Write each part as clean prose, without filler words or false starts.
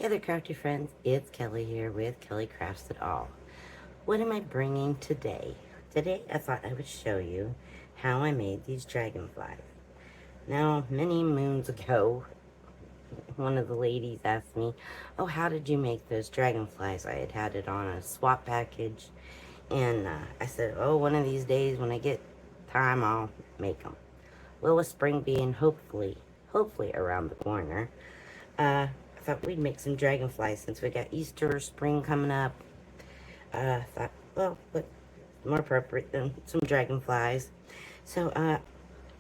Hi there, crafty friends. It's Kelly here with Kelly Crafts It All. What am I bringing today? Today, I thought I would show you how I made these dragonflies. Now, many moons ago, one of the ladies asked me, "Oh, how did you make those dragonflies?" I had it on a swap package, and I said, "Oh, one of these days when I get time, I'll make them." Well, with spring being hopefully around the corner, I thought we'd make some dragonflies since we got Easter, spring coming up. Thought, well, what more appropriate than some dragonflies? So, I'm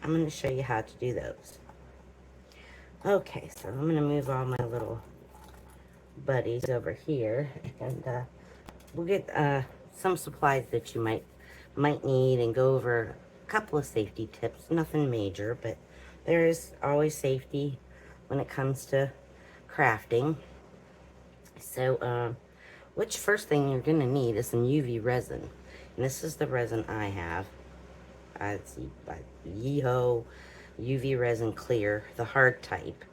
going to show you how to do those. Okay, so I'm going to move all my little buddies over here, and we'll get some supplies that you might need and go over a couple of safety tips. Nothing major, but there is always safety when it comes to crafting. So, which first thing you're going to need is some UV resin. And this is the resin I have. It's by Yeeho UV Resin Clear, the hard type.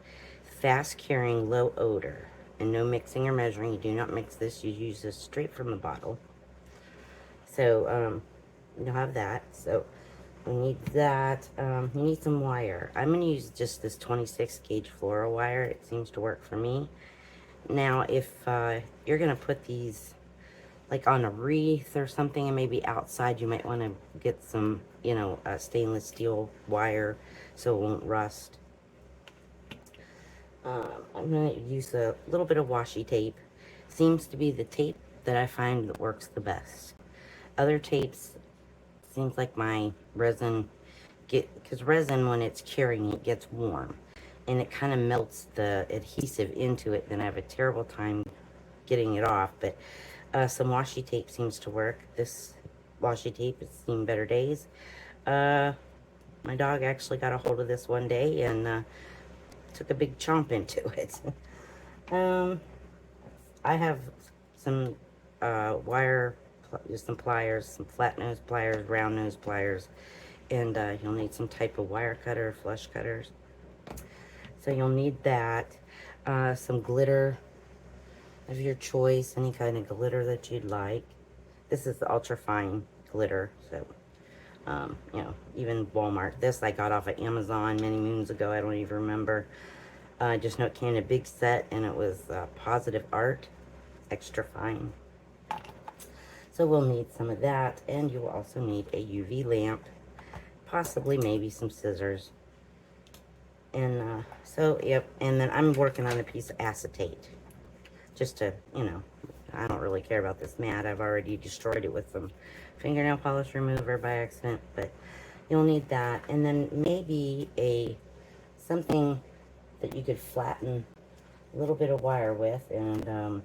Fast curing, low odor. And no mixing or measuring. You do not mix this. You use this straight from the bottle. So, you'll have that. So, you need that. You need some wire. I'm going to use just this 26 gauge floral wire. It seems to work for me. Now, if you're going to put these like on a wreath or something and maybe outside, you might want to get some, stainless steel wire so it won't rust. I'm going to use a little bit of washi tape. Seems to be the tape that I find that works the best. Other tapes, seems like my resin, because resin when it's curing it gets warm. And it kind of melts the adhesive into it, then I have a terrible time getting it off. But some washi tape seems to work. This washi tape has seen better days. My dog actually got a hold of this one day and took a big chomp into it. I have some wire, just some pliers, some flat nose pliers, round nose pliers, and you'll need some type of wire cutter, flush cutters. So you'll need that, some glitter of your choice, any kind of glitter that you'd like. This is the ultra fine glitter, so, even Walmart. This I got off of Amazon many moons ago, I don't even remember. I just know it came in a big set, and it was Positive Art, extra fine. So we'll need some of that, and you'll also need a UV lamp, possibly maybe some scissors. And yep, and then I'm working on a piece of acetate. Just to, I don't really care about this mat. I've already destroyed it with some fingernail polish remover by accident, but you'll need that. And then maybe something that you could flatten a little bit of wire with. And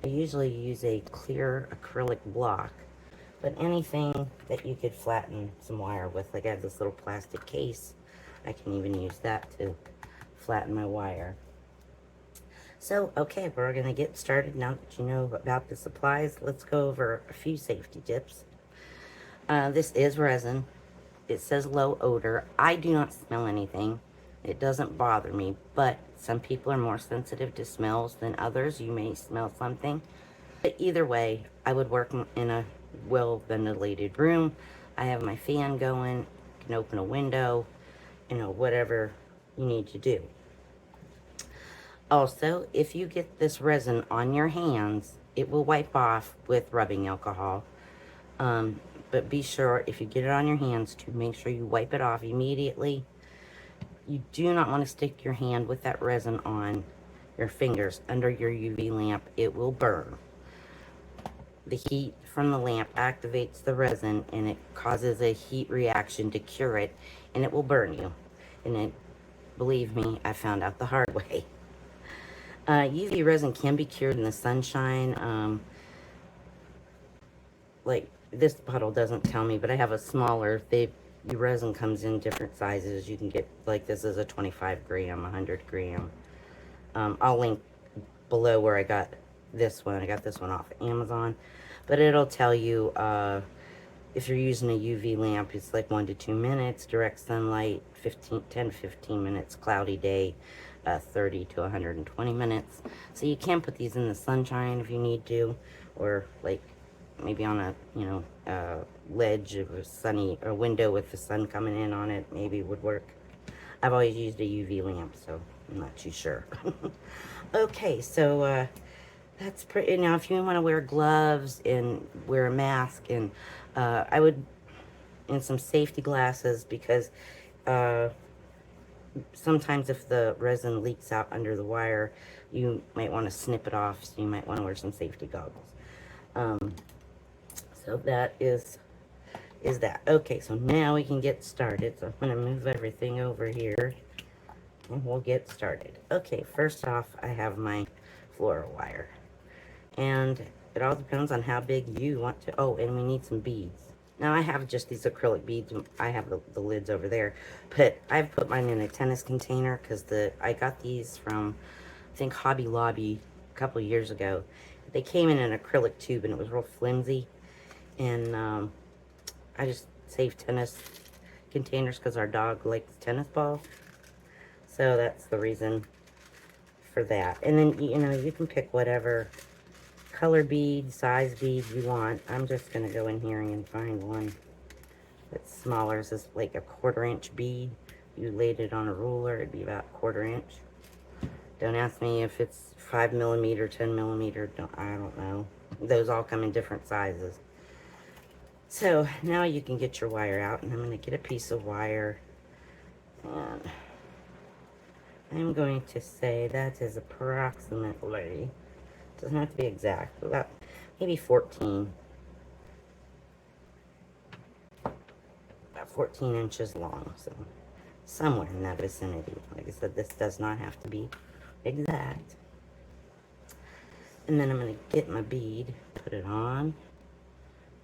I usually use a clear acrylic block, but anything that you could flatten some wire with. Like I have this little plastic case. I can even use that to flatten my wire. So, okay, we're going to get started. Now that you know about the supplies, let's go over a few safety tips. This is resin. It says low odor. I do not smell anything. It doesn't bother me, but some people are more sensitive to smells than others. You may smell something. But either way, I would work in a well-ventilated room. I have my fan going, can open a window, whatever you need to do. Also, if you get this resin on your hands, it will wipe off with rubbing alcohol. But be sure, if you get it on your hands, to make sure you wipe it off immediately. You do not want to stick your hand with that resin on your fingers under your UV lamp. It will burn. The heat from the lamp activates the resin, and it causes a heat reaction to cure it, and it will burn you. And believe me, I found out the hard way. UV resin can be cured in the sunshine. Like this bottle doesn't tell me, but I have a smaller. The resin comes in different sizes. You can get, like, this is a 25 gram, 100 gram. I'll link below where I got this one. I got this one off Amazon, but it'll tell you if you're using a UV lamp, it's like 1 to 2 minutes. Direct sunlight, 10 to 15 minutes. Cloudy day, 30 to 120 minutes. So you can put these in the sunshine if you need to, or like maybe on a, ledge of a sunny, or window with the sun coming in on it, maybe would work. I've always used a UV lamp, so I'm not too sure. Okay, so that's pretty. Now, if you want to wear gloves and wear a mask, and I would, and some safety glasses, because sometimes if the resin leaks out under the wire, you might want to snip it off, so you might want to wear some safety goggles. So that is that. Okay, so now we can get started. So I'm going to move everything over here, and we'll get started. Okay, first off, I have my floral wire. And it all depends on how big you want to. Oh, and we need some beads. Now, I have just these acrylic beads. I have the lids over there. But I've put mine in a tennis container, because I got these from, I think, Hobby Lobby a couple of years ago. They came in an acrylic tube, and it was real flimsy. And I just saved tennis containers because our dog likes tennis balls. So that's the reason for that. And then, you can pick whatever color bead, size bead you want. I'm just going to go in here and find one that's smaller. This is like a 1/4 inch bead. You laid it on a ruler, it'd be about 1/4 inch. Don't ask me if it's 5 millimeter, 10 millimeter. I don't know. Those all come in different sizes. So now you can get your wire out, and I'm going to get a piece of wire, and I'm going to say that is approximately, doesn't have to be exact, but about maybe 14 inches long, so somewhere in that vicinity. Like I said, this does not have to be exact. And then I'm going to get my bead, put it on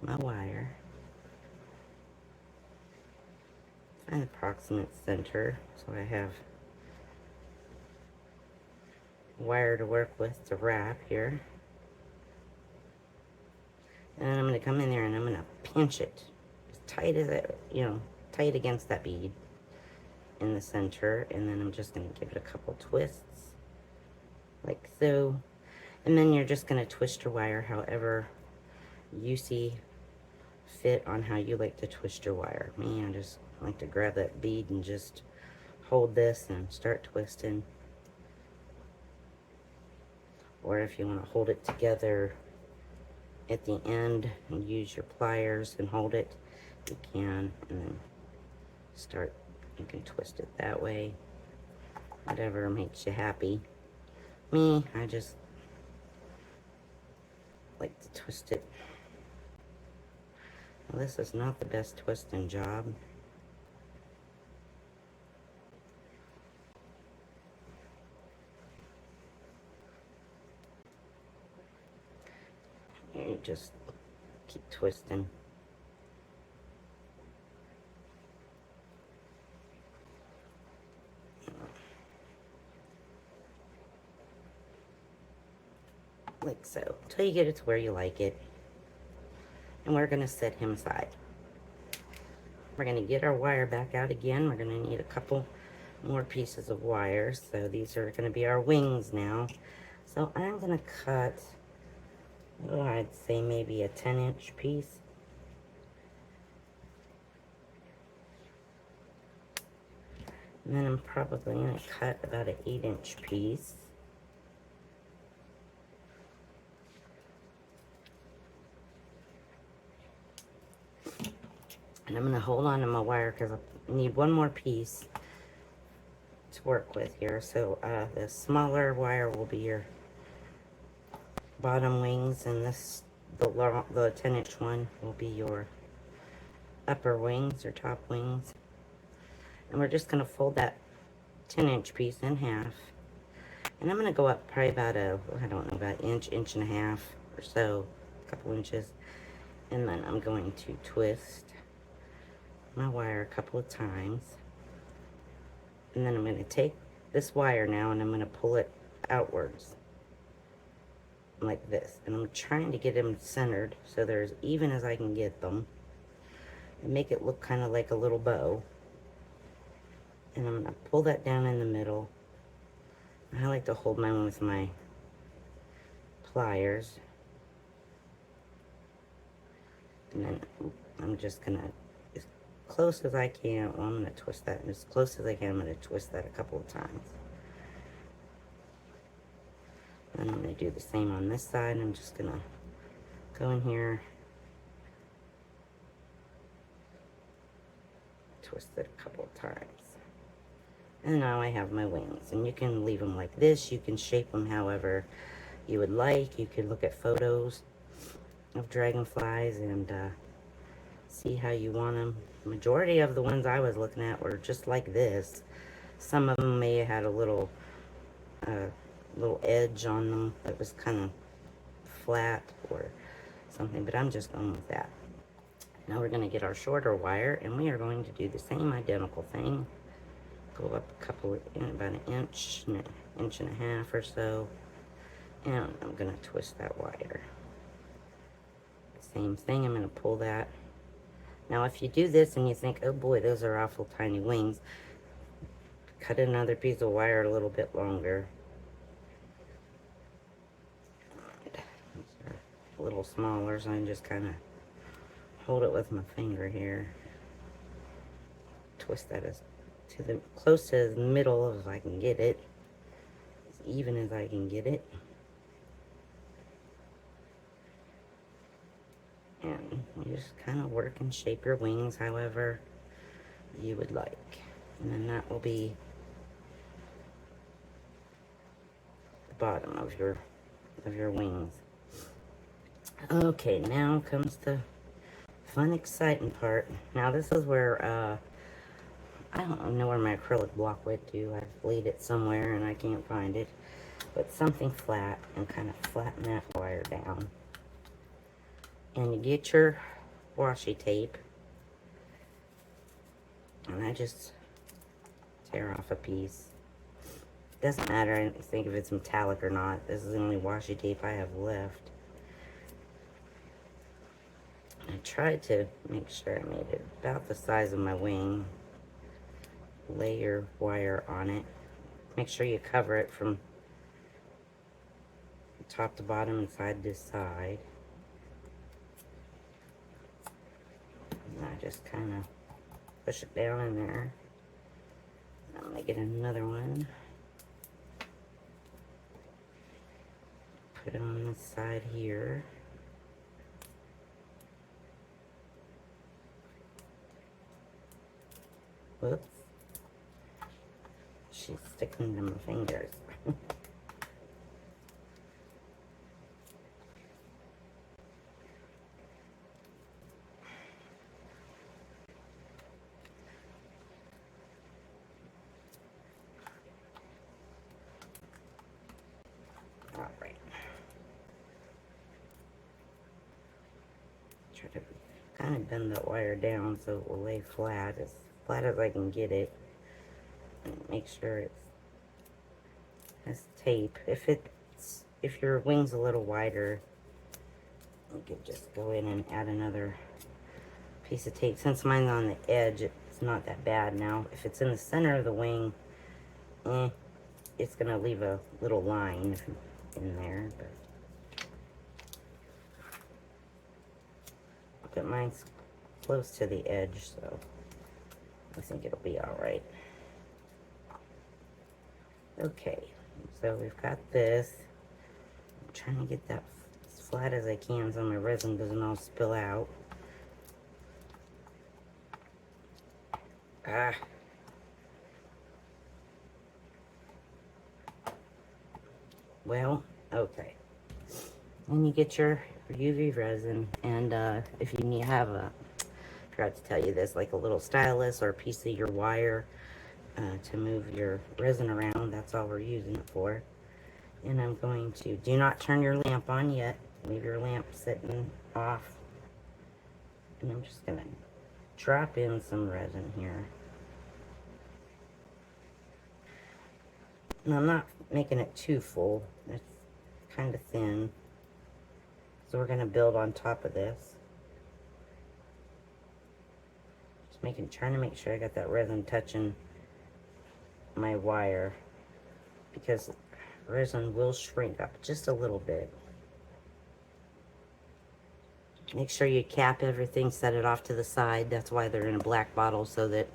my wire, find the approximate center, so I have wire to work with to wrap here. And I'm going to come in there and I'm going to pinch it as tight as it, tight against that bead in the center. And then I'm just going to give it a couple twists, like so. And then you're just going to twist your wire however you see fit on how you like to twist your wire. Me, I just like to grab that bead and just hold this and start twisting. Or if you want to hold it together at the end and use your pliers and hold it, you can, and then you can twist it that way. Whatever makes you happy. Me, I just like to twist it. Well, this is not the best twisting job. You just keep twisting. Like so, until you get it to where you like it. And we're going to set him aside. We're going to get our wire back out again. We're going to need a couple more pieces of wire. So these are going to be our wings now. So I'm going to cut, I'd say maybe a 10-inch piece. And then I'm probably going to cut about an 8-inch piece. And I'm going to hold on to my wire because I need one more piece to work with here. So the smaller wire will be your bottom wings, and the 10-inch one will be your upper wings or top wings. And we're just going to fold that 10-inch piece in half. And I'm going to go up probably about about an inch and a half or so, a couple inches. And then I'm going to twist my wire a couple of times. And then I'm going to take this wire now and I'm going to pull it outwards like this. And I'm trying to get them centered so they're as even as I can get them. and make it look kind of like a little bow. And I'm going to pull that down in the middle. I like to hold mine with my pliers. And then I'm just going to, as close as I can, well, I'm going to twist that. As close as I can, I'm going to twist that a couple of times. And I'm going to do the same on this side. I'm just going to go in here, twist it a couple of times. And now I have my wings. And you can leave them like this. You can shape them however you would like. You can look at photos of dragonflies and see how you want them. The majority of the ones I was looking at were just like this. Some of them may have had a little edge on them that was kind of flat or something, but I'm just going with that. Now we're going to get our shorter wire, and we are going to do the same identical thing. Go up a couple, about an inch and a half or so, and I'm going to twist that wire. Same thing, I'm going to pull that. Now if you do this and you think, oh boy, those are awful tiny wings, cut another piece of wire a little bit longer. These are a little smaller, so I can just kind of hold it with my finger here. Twist that as to the close to the middle as I can get it, as even as I can get it, and you just kind of work and shape your wings however you would like, and then that will be the bottom of your wings. Okay, now comes the fun, exciting part. Now this is where I don't know where my acrylic block went to. I've laid it somewhere and I can't find it. But something flat, and kind of flatten that wire down. And you get your washi tape. And I just tear off a piece. Doesn't matter, I think, if it's metallic or not. This is the only washi tape I have left. I tried to make sure I made it about the size of my wing. Lay your wire on it. Make sure you cover it from top to bottom and side to side. And I just kind of push it down in there. I'm going to get another one. Put it on this side here. Whoops. She's sticking to my fingers. All right. Try to kind of bend that wire down so it will lay flat as I can get it. And make sure it has tape. If your wing's a little wider, you could just go in and add another piece of tape. Since mine's on the edge, it's not that bad. Now, if it's in the center of the wing, it's gonna leave a little line in there. But mine's close to the edge, so I think it'll be all right. Okay, so we've got this. I'm trying to get that as flat as I can so my resin doesn't all spill out. Well, okay. Then you get your UV resin, and if you have I forgot to tell you this, like a little stylus or a piece of your wire to move your resin around. That's all we're using it for. And I'm going to, do not turn your lamp on yet. Leave your lamp sitting off. And I'm just going to drop in some resin here. And I'm not making it too full. It's kind of thin. So we're going to build on top of this. trying to make sure I got that resin touching my wire, because resin will shrink up just a little bit. Make sure you cap everything, set it off to the side. That's why they're in a black bottle, so that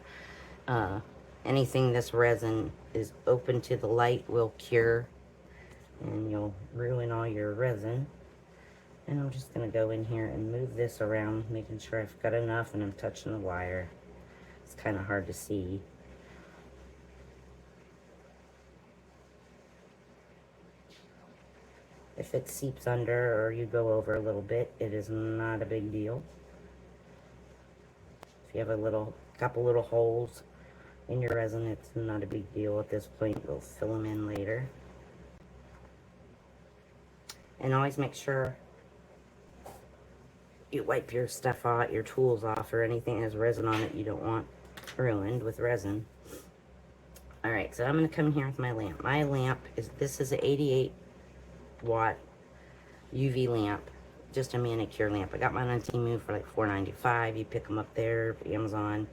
anything this resin is open to the light will cure, and you'll ruin all your resin. And I'm just going to go in here and move this around, making sure I've got enough and I'm touching the wire. It's kind of hard to see. If it seeps under or you go over a little bit, it is not a big deal. If you have a couple little holes in your resin, it's not a big deal at this point. We'll fill them in later. And always make sure you wipe your stuff off, your tools off, or anything that has resin on it you don't want ruined with resin. Alright, so I'm going to come in here with my lamp. My lamp this is an 88 watt UV lamp, just a manicure lamp. I got mine on Temu for like $4.95. You pick them up there, Amazon,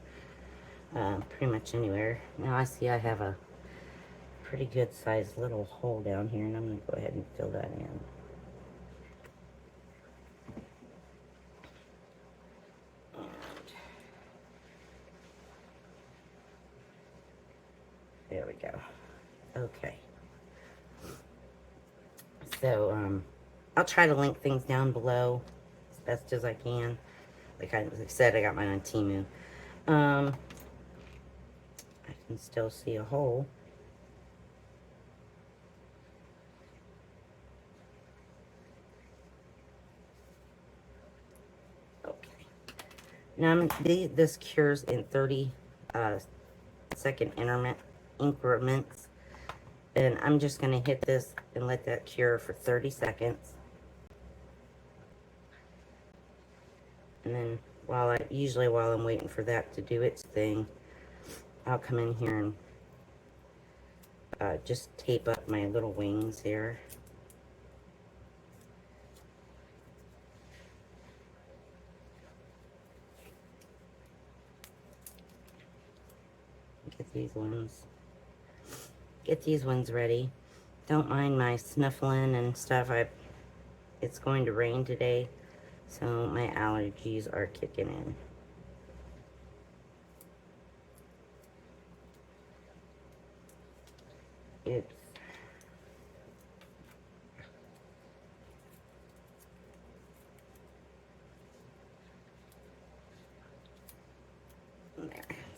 pretty much anywhere. Now I see I have a pretty good sized little hole down here, and I'm going to go ahead and fill that in. There we go. Okay. So, I'll try to link things down below as best as I can. Like I said, I got mine on Temu. I can still see a hole. Okay. Now, this cures in 30-second increments. And I'm just going to hit this and let that cure for 30 seconds. And then usually while I'm waiting for that to do its thing, I'll come in here and just tape up my little wings here. Get these ones ready. Don't mind my sniffling and stuff. It's going to rain today, so my allergies are kicking in. There,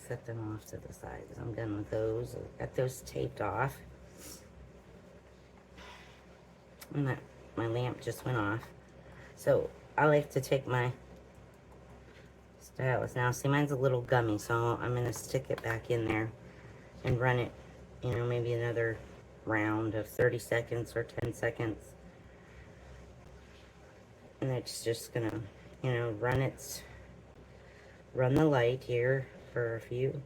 set them off to the sides. I'm done with those. I've got those taped off. And my lamp just went off. So I like to take my stylus. Now, see, mine's a little gummy, so I'm going to stick it back in there and run it, maybe another round of 30 seconds or 10 seconds. And it's just going to, run the light here for a few.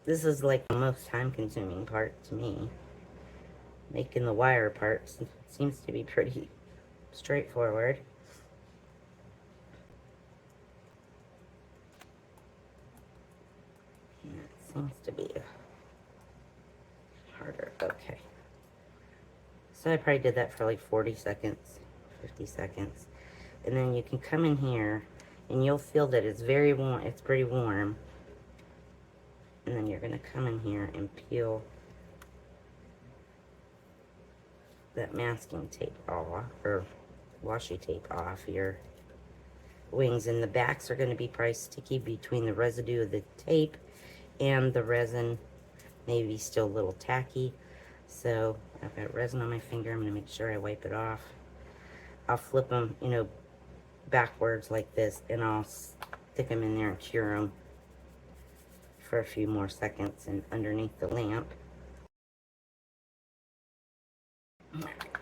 This is like the most time-consuming part to me. Making the wire parts seems to be pretty straightforward. That seems to be harder. Okay. So I probably did that for like 40 seconds, 50 seconds. And then you can come in here and you'll feel that it's very warm. It's pretty warm. And then you're going to come in here and peel that masking tape off, or washi tape off your wings. And the backs are going to be probably sticky between the residue of the tape and the resin. Maybe still a little tacky. So I've got resin on my finger. I'm going to make sure I wipe it off. I'll flip them, backwards like this, and I'll stick them in there and cure them for a few more seconds and underneath the lamp.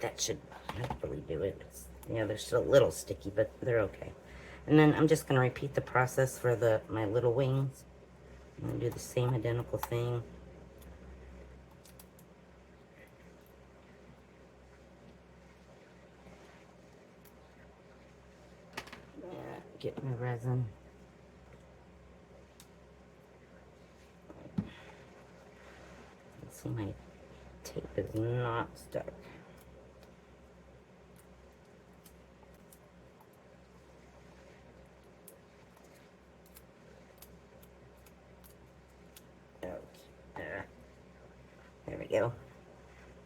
That should hopefully do it. They're still a little sticky, but they're okay. And then I'm just going to repeat the process for my little wings. I'm going to do the same identical thing. Get my resin. See, my tape is not stuck. Okay, there we go.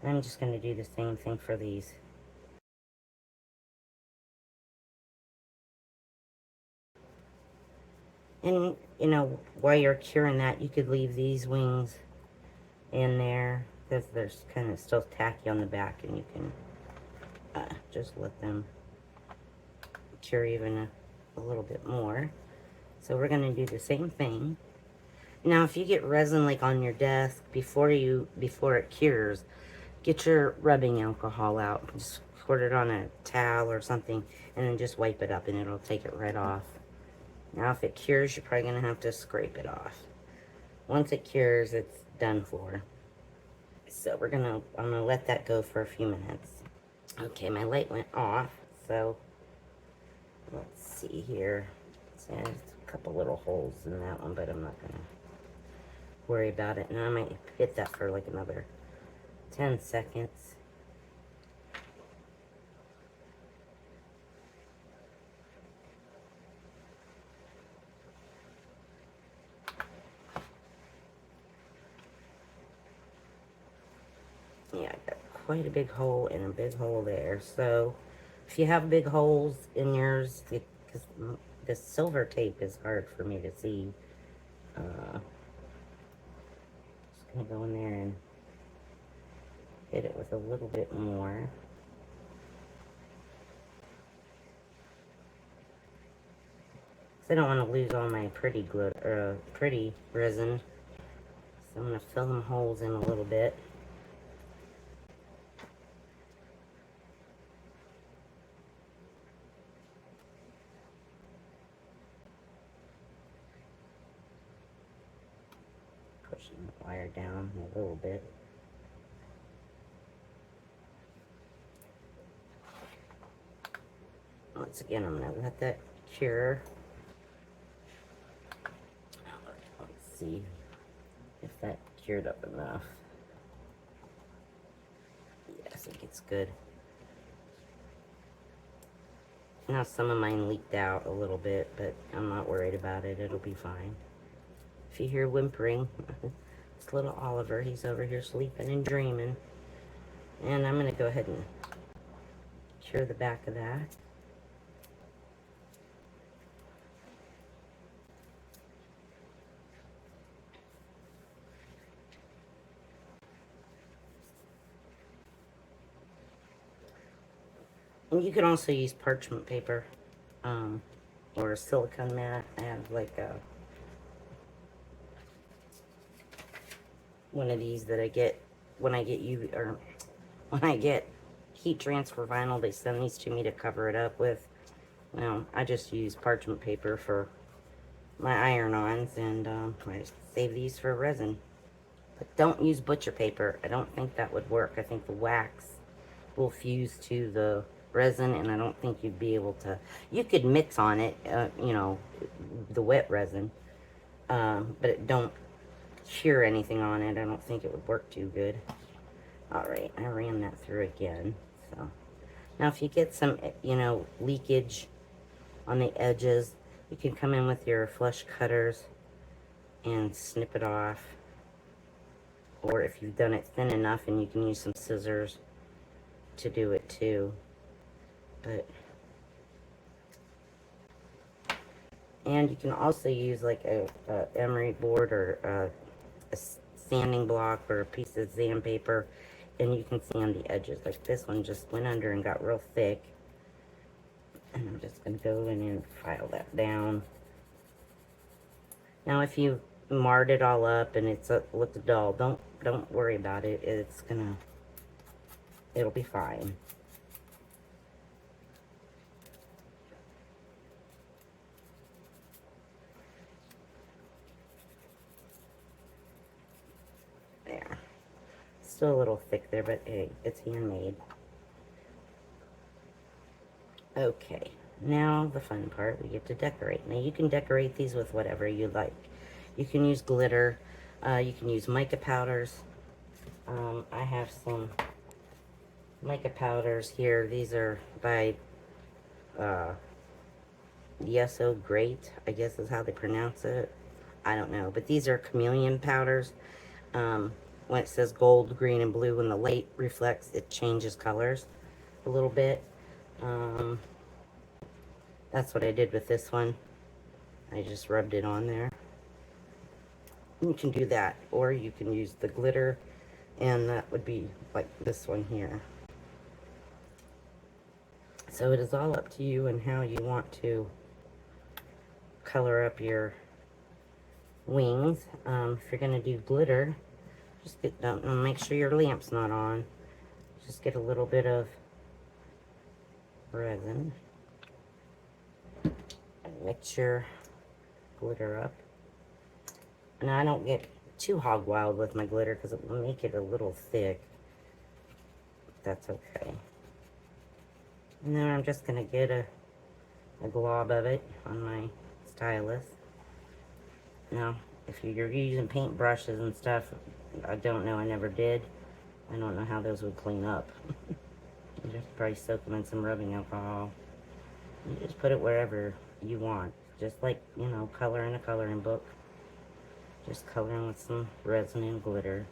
I'm just going to do the same thing for these. And, you know, while you're curing that, you could leave these wings in there because they're kind of still tacky on the back, and you can just let them cure even a little bit more. So we're going to do the same thing. Now, if you get resin like on your desk before it cures, get your rubbing alcohol out. Just squirt it on a towel or something, and then just wipe it up, and it'll take it right off. Now, if it cures, you're probably going to have to scrape it off. Once it cures, it's done for. So I'm gonna let that go for a few minutes. Okay, my light went off, so let's see here. So there's a couple little holes in that one, but I'm not gonna worry about it. And I might hit that for like another 10 seconds. Yeah, I got quite a big hole and a big hole there. So if you have big holes in yours, because the silver tape is hard for me to see. Just gonna go in there and hit it with a little bit more. I don't want to lose all my pretty pretty resin. So I'm going to fill them holes in a little bit. Pushing the wire down a little bit. Once again, I'm going to let that cure. Let's see if that cured up enough. Yeah, I think it's good. Now some of mine leaked out a little bit, but I'm not worried about it. It'll be fine. If you hear whimpering, it's little Oliver. He's over here sleeping and dreaming. And I'm going to go ahead and cure the back of that. And you can also use parchment paper, or a silicone mat. I have like one of these that I get when I get heat transfer vinyl. They send these to me to cover it up with. Well, I just use parchment paper for my iron-ons, and I save these for resin. But don't use butcher paper. I don't think that would work. I think the wax will fuse to the resin, and I don't think you'd be able to. You could mix on it, you know, the wet resin, but it don't cure anything on it. I don't think it would work too good. Alright, I ran that through again. So now if you get some, you know, leakage on the edges, you can come in with your flush cutters and snip it off. Or if you've done it thin enough, and you can use some scissors to do it too. And you can also use like a emery board, or a sanding block, or a piece of sandpaper, and you can sand the edges. Like this one just went under and got real thick, and I'm just going to go in and file that down. Now if you marred it all up and it's looked dull, don't worry about it. It'll be fine. There. Still a little thick there, but hey, it's handmade. Okay, now the fun part, we get to decorate. Now you can decorate these with whatever you like. You can use glitter, you can use mica powders, I have some mica powders here. These are by uh, Yeso Great, I guess is how they pronounce it. I don't know, but these are chameleon powders. When it says gold, green, and blue, when the light reflects, it changes colors a little bit. Um, that's what I did with this one. I just rubbed it on there. You can do that, or you can use the glitter, and that would be like this one here. So it is all up to you and how you want to color up your wings. If you're going to do glitter, just make sure your lamp's not on. Just get a little bit of resin and mix your glitter up. And I don't get too hog wild with my glitter because it will make it a little thick. That's okay. And then I'm just going to get a glob of it on my stylus. Now, if you're using paint brushes and stuff, I don't know, I never did. I don't know how those would clean up. You just probably soak them in some rubbing alcohol. You just put it wherever you want. Just like, you know, color in a coloring book. Just coloring with some resin and glitter.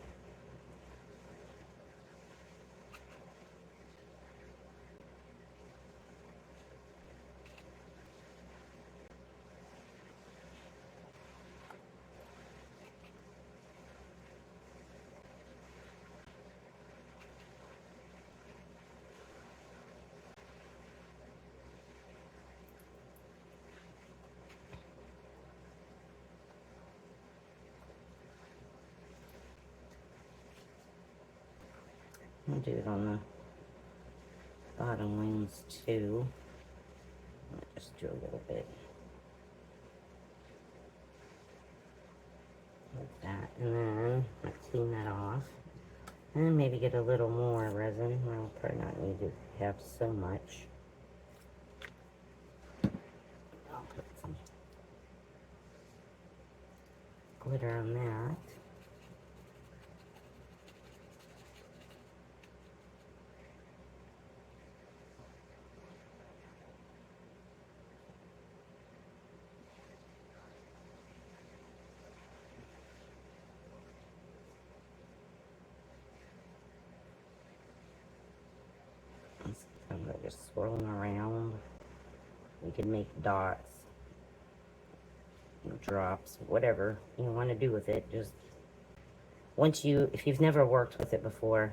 I'll do it on the bottom wings too. I'll just do a little bit like that, and then I'll clean that off, and maybe get a little more resin. I'll probably not need to have so much. I'll put some glitter on that. I'm just swirling around. You can make dots, drops, whatever you want to do with it. Just if you've never worked with it before,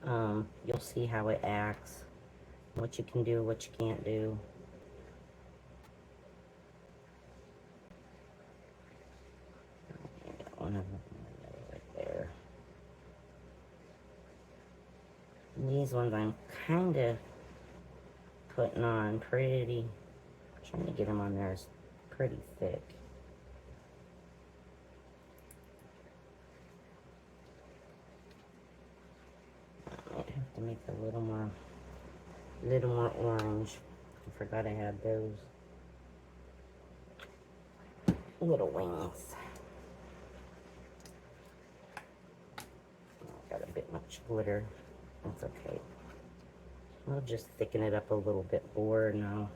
you'll see how it acts, what you can do, what you can't do. One of them right there. And these ones I'm kind of putting on trying to get them on there pretty thick. I might have to make a little more orange. I forgot I had those little wings. Got a bit much glitter. That's okay. I'll just thicken it up a little bit more now.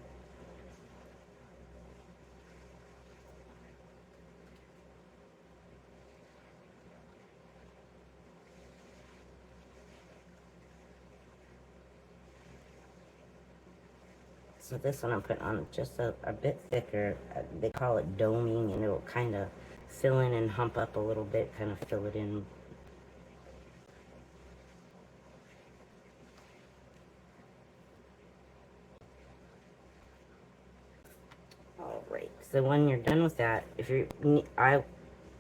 So this one I'm putting on just a bit thicker. They call it doming, and it'll kind of fill in and hump up a little bit, kind of fill it in. Alright, so when you're done with that, I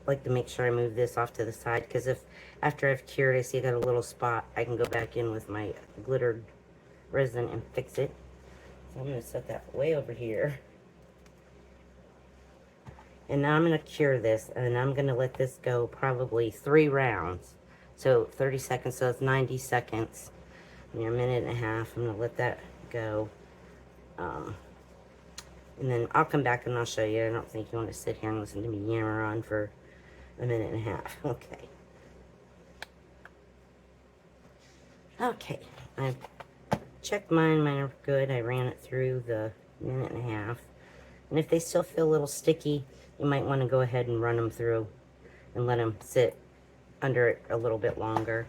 like to make sure I move this off to the side, because if after I've cured I see I got a little spot, I can go back in with my glittered resin and fix it. So I'm going to set that way over here. And now I'm going to cure this, and I'm going to let this go probably 3 rounds. So 30 seconds, so it's 90 seconds. A minute and a half. I'm going to let that go. And then I'll come back and I'll show you. I don't think you want to sit here and listen to me yammer on for a minute and a half. Okay. Okay, I checked mine. Mine are good. I ran it through the minute and a half. And if they still feel a little sticky, you might want to go ahead and run them through and let them sit under it a little bit longer.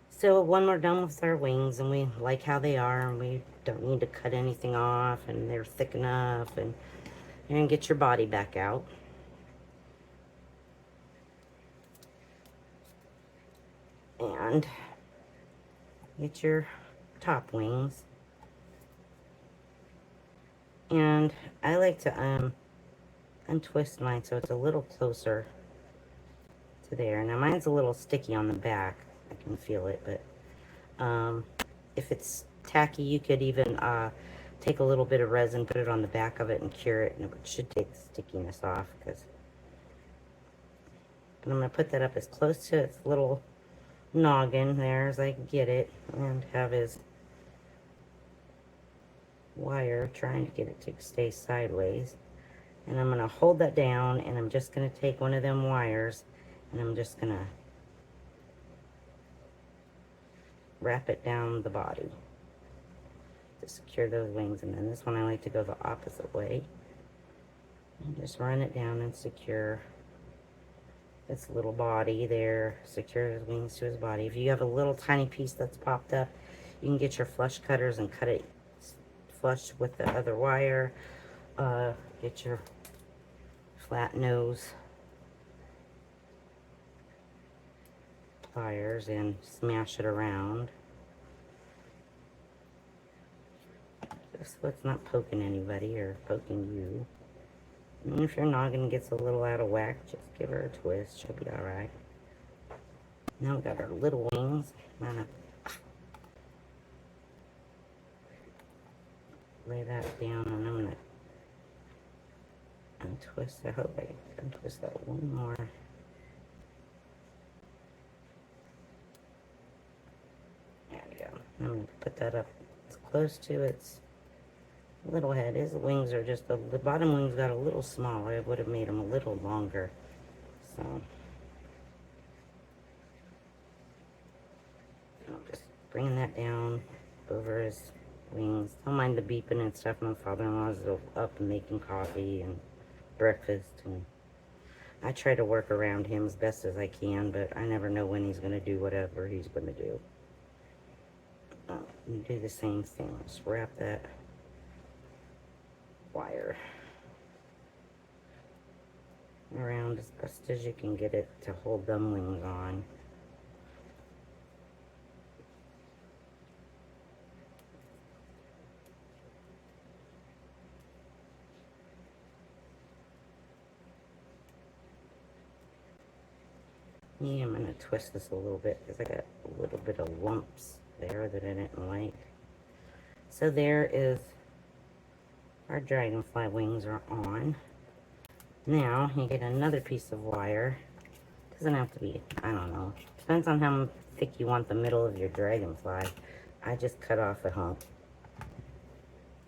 So when we're done with our wings and we like how they are and we don't need to cut anything off and they're thick enough, and you're going to get your body back out. And get your top wings. And I like to untwist mine so it's a little closer to there. Now mine's a little sticky on the back. I can feel it, but if it's tacky, you could even take a little bit of resin, put it on the back of it, and cure it, and it should take the stickiness off. And I'm going to put that up as close to its little noggin there as I can get it, and have his wire trying to get it to stay sideways. And I'm going to hold that down, and I'm just going to take one of them wires, and I'm just going to wrap it down the body to secure those wings. And then this one I like to go the opposite way and just run it down and secure its little body there, secure his wings to his body. If you have a little tiny piece that's popped up, you can get your flush cutters and cut it flush with the other wire. Get your flat nose pliers and smash it around just so it's not poking anybody or poking you. And if your noggin gets a little out of whack, just give her a twist. She'll be alright. Now we got our little wings. I'm gonna lay that down, and I'm gonna untwist. I hope I can untwist that one more. There we go. I'm gonna put that up as close to its little head. His wings are just the bottom wings got a little smaller. I would have made them a little longer. So I'm just bringing that down over his wings. Don't mind the beeping and stuff. My father-in-law's up and making coffee and breakfast, and I try to work around him as best as I can, but I never know when he's going to do whatever he's going to do. You do the same thing. Just wrap that wire around as best as you can get it to hold them wings on. Yeah, I'm going to twist this a little bit because I got a little bit of lumps there that I didn't like. So there is our dragonfly wings are on. Now you get another piece of wire. Doesn't have to be, I don't know. Depends on how thick you want the middle of your dragonfly. I just cut off a hump.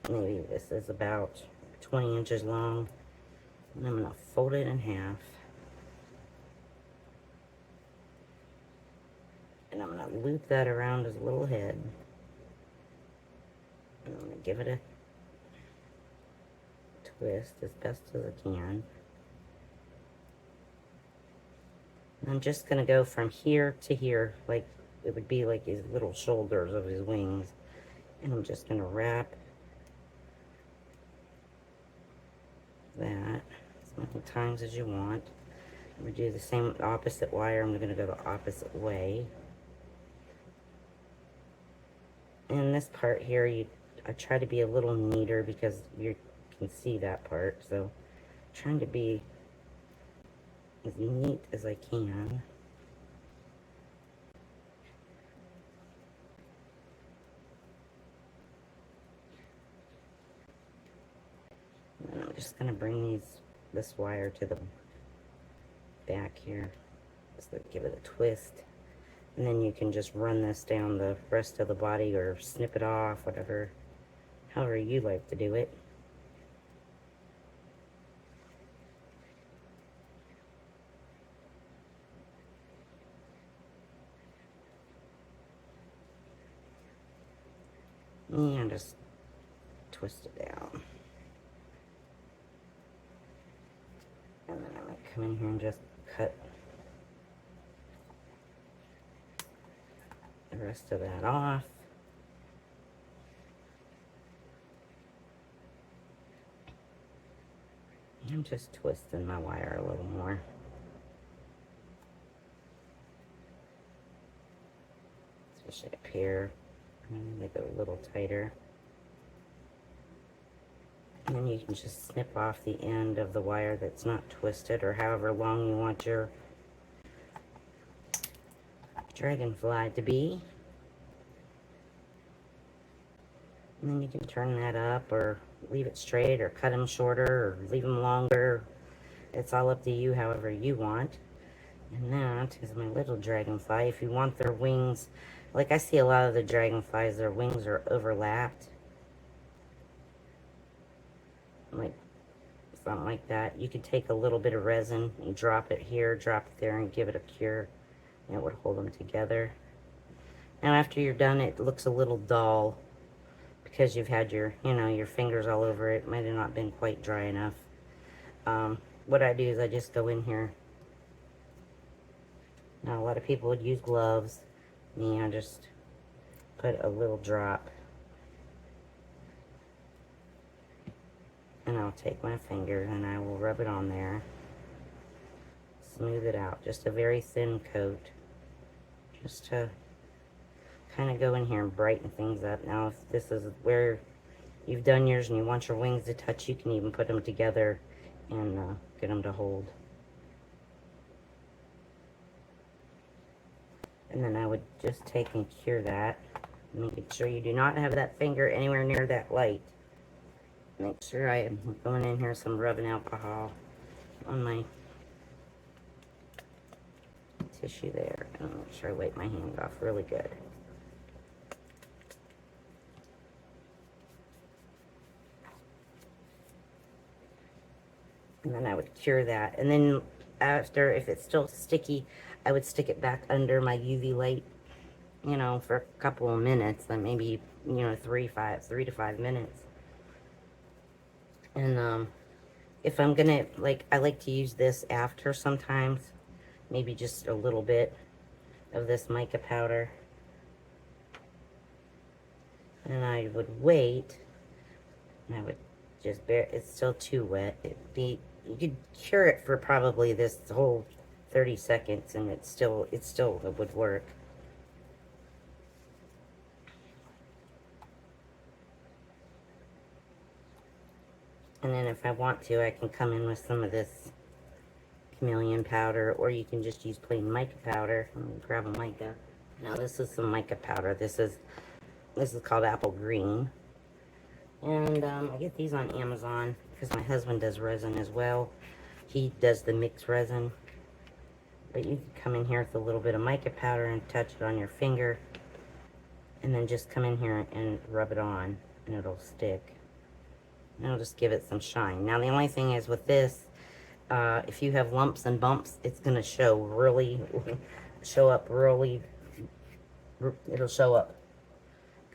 Maybe this is about 20 inches long. And I'm going to fold it in half. And I'm going to loop that around his little head. And I'm going to give it a twist as best as I can. And I'm just going to go from here to here, like it would be like his little shoulders of his wings. And I'm just going to wrap that as many times as you want. I'm going to do the same opposite wire. I'm going to go the opposite way. And this part here, I try to be a little neater because you can see that part. So trying to be as neat as I can. And I'm just going to bring this wire to the back here. Just to give it a twist. And then you can just run this down the rest of the body or snip it off, however you like to do it. And just twist it down. And then I'm going to come in here and just cut the rest of that off. I'm just twisting my wire a little more. Especially up here. Make it a little tighter. And then you can just snip off the end of the wire that's not twisted, or however long you want your dragonfly to be. And then you can turn that up, or leave it straight, or cut them shorter, or leave them longer. It's all up to you, however you want. And that is my little dragonfly. If you want their wings, like I see a lot of the dragonflies, their wings are overlapped. Like something like that. You could take a little bit of resin and drop it here, drop it there, and give it a cure. And it would hold them together. Now after you're done, it looks a little dull because you've had your, your fingers all over it. Might have not been quite dry enough. What I do is I just go in here. Now a lot of people would use gloves. Me, I just put a little drop. And I'll take my finger and I will rub it on there. Smooth it out. Just a very thin coat. Just to kind of go in here and brighten things up. Now if this is where you've done yours and you want your wings to touch, you can even put them together and get them to hold. And then I would just take and cure that. Making sure you do not have that finger anywhere near that light. Make sure I am going in here some rubbing alcohol on my tissue there. And make sure I wipe my hand off really good. And then I would cure that. And then after, if it's still sticky, I would stick it back under my UV light, for a couple of minutes. Then maybe, 3 to 5 minutes. And if I'm gonna, I like to use this after sometimes. Maybe just a little bit of this mica powder. And I would wait. And I would just it's still too wet. You could cure it for probably this whole 30 seconds and it would work. And then if I want to, I can come in with some of this Chameleon powder, or you can just use plain mica powder. Let me grab a mica. Now this is some mica powder. This is called apple green. And I get these on Amazon because my husband does resin as well. He does the mixed resin. But you can come in here with a little bit of mica powder and touch it on your finger. And then just come in here and rub it on and it'll stick. And it'll just give it some shine. Now the only thing is with this, if you have lumps and bumps, it's going to it'll show up.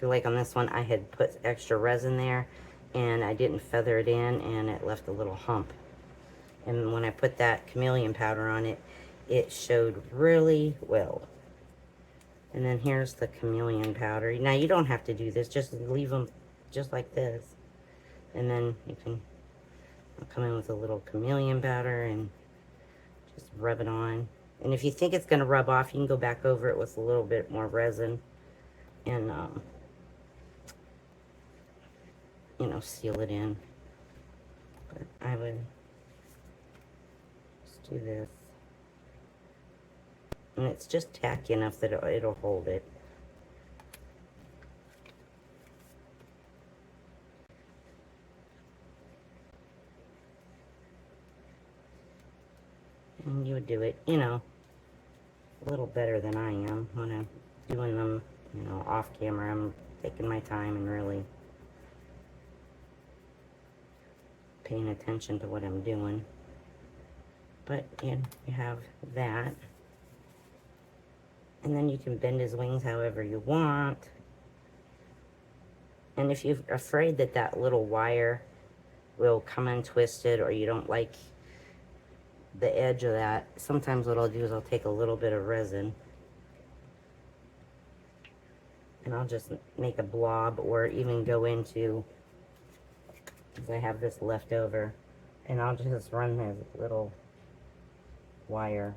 Like on this one, I had put extra resin there, and I didn't feather it in, and it left a little hump. And when I put that Chameleon powder on it, it showed really well. And then here's the Chameleon powder. Now you don't have to do this, just leave them just like this. And then you can come in with a little Chameleon powder and just rub it on. And if you think it's going to rub off, you can go back over it with a little bit more resin and seal it in. But I would just do this. And it's just tacky enough that it'll hold it. And you would do it, a little better than I am when I'm doing them, off camera. I'm taking my time and really paying attention to what I'm doing. But you have that. And then you can bend his wings however you want. And if you're afraid that that little wire will come untwisted, or you don't like the edge of that, sometimes what I'll do is I'll take a little bit of resin and I'll just make a blob, or even go into, because I have this left over, and I'll just run this little wire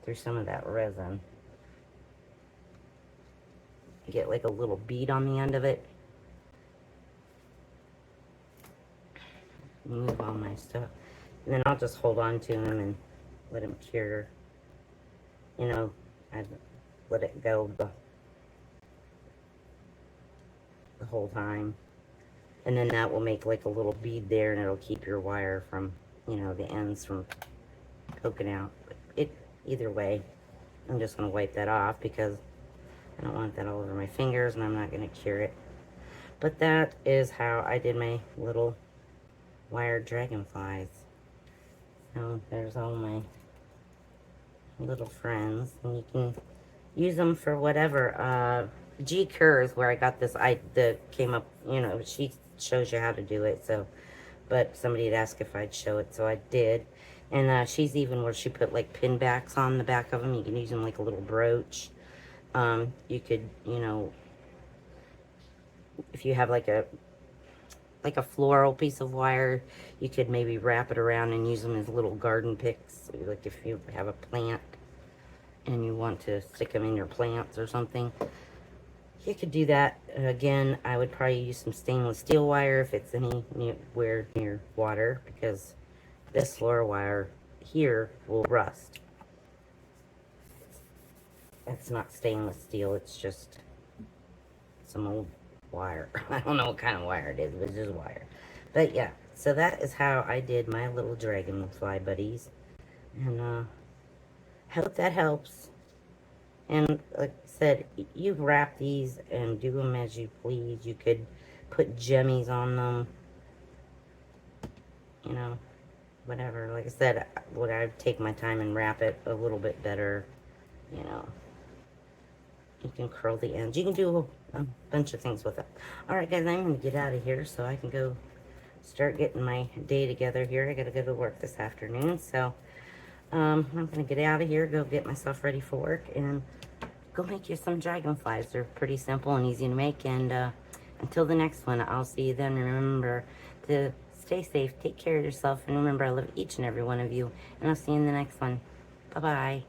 through some of that resin. Get like a little bead on the end of it. Move all my stuff. And then I'll just hold on to them and let them cure. You know, I let it go the whole time. And then that will make like a little bead there, and it'll keep your wire from, you know, the ends from poking out. Either way, I'm just going to wipe that off because I don't want that all over my fingers, and I'm not going to cure it. But that is how I did my little wire dragonflies. So there's all my little friends, and you can use them for whatever. G Kerr is where I got this. That came up, you know, she shows you how to do it. So, but somebody had asked if I'd show it, so I did. And she's even where she put like pin backs on the back of them. You can use them like a little brooch. You could, you know, if you have like a floral piece of wire, you could maybe wrap it around and use them as little garden picks. Like if you have a plant and you want to stick them in your plants or something, you could do that. Again, I would probably use some stainless steel wire if it's anywhere near water, because this floral wire here will rust. It's not stainless steel, it's just some old wire. I don't know what kind of wire it is, but it's just wire. But yeah, so that is how I did my little dragonfly buddies. And hope that helps. And like I said, you wrap these and do them as you please. You could put jemmies on them, you know, whatever. Like I said, would I take my time and wrap it a little bit better, you know. You can curl the ends. You can do a bunch of things with it. Alright guys, I'm going to get out of here so I can go start getting my day together here. I got to go to work this afternoon. So I'm going to get out of here, go get myself ready for work, and go make you some dragonflies. They're pretty simple and easy to make. And until the next one, I'll see you then. Remember to stay safe, take care of yourself, and remember I love each and every one of you. And I'll see you in the next one. Bye-bye.